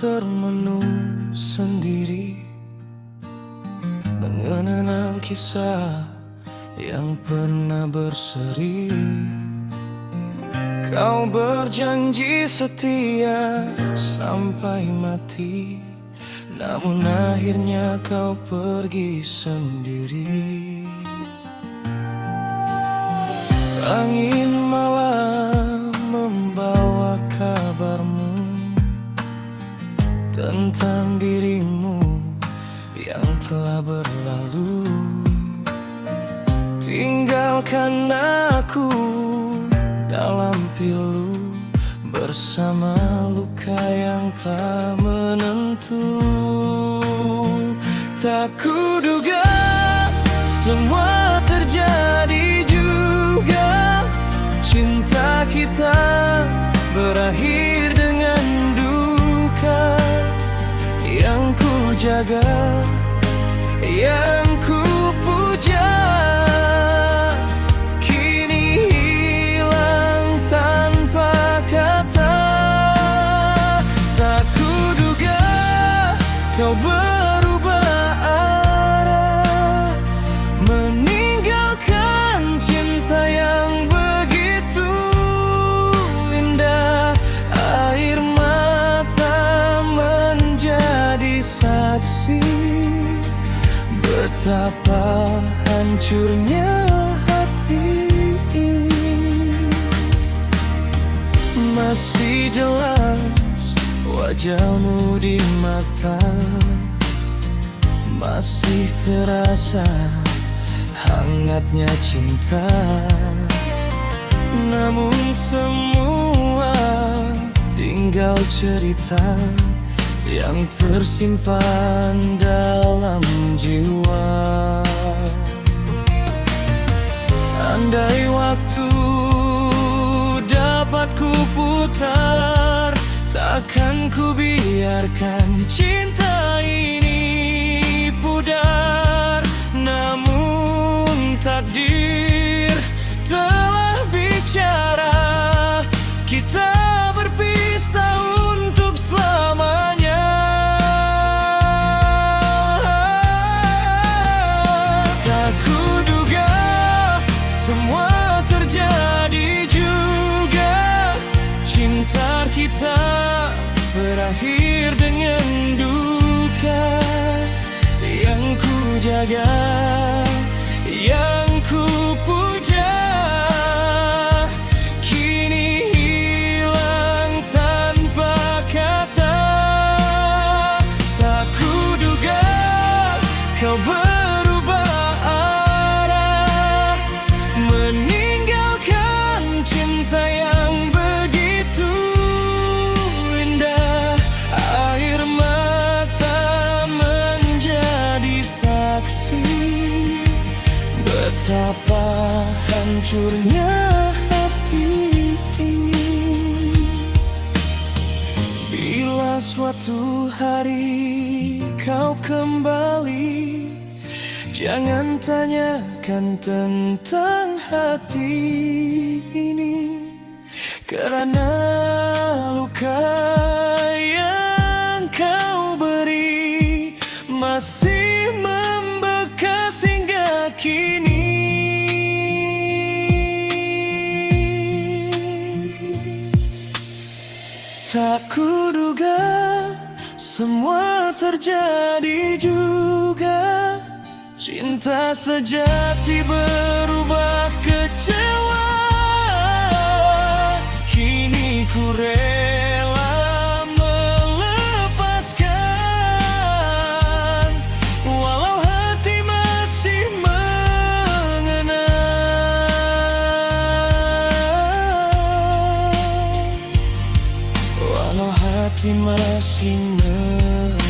termenung sendiri, mengenang kisah yang pernah berseri. Kau berjanji setia sampai mati, namun akhirnya kau pergi sendiri. Angin malam membawa kabarmu tentang dirimu yang telah berlalu. Tinggalkan aku dalam pilu bersama luka yang tak menentu. Tak kuduga semua terjadi juga. Cinta kita berakhir dengan duka. Yang ku jaga, yang ku puja, kini hilang tanpa kata. Tak kuduga kau berubah arah, meninggalkan cinta yang begitu indah. Air mata menjadi saksi betapa hancurnya hati ini. Masih jelas wajahmu di mata, masih terasa hangatnya cinta. Namun semua tinggal cerita yang tersimpan dalam jiwa. Andai waktu dapat ku putar, takkan ku biarkan cinta ini pudar. Namun takdir telah bicara, kita berpisah untuk selamanya. Tak kuduga semua terjadi juga. Cinta kita berakhir dengan duka. Yang ku jaga, yang ku puja, kini hilang tanpa kata. Tak kuduga kau berubah arah, meninggalkan cinta yang begitu indah. Air mata menjadi saksi betapa hancurnya hati ini. Bila suatu hari kau kembali, jangan tanyakan tentang hati ini, karena luka yang kau beri masih membekas hingga kini. Tak kuduga semua terjadi juga. Cinta sejati berubah kecewa. Kini ku rela melepaskan, walau hati masih mengenang, walau hati masih mengenang.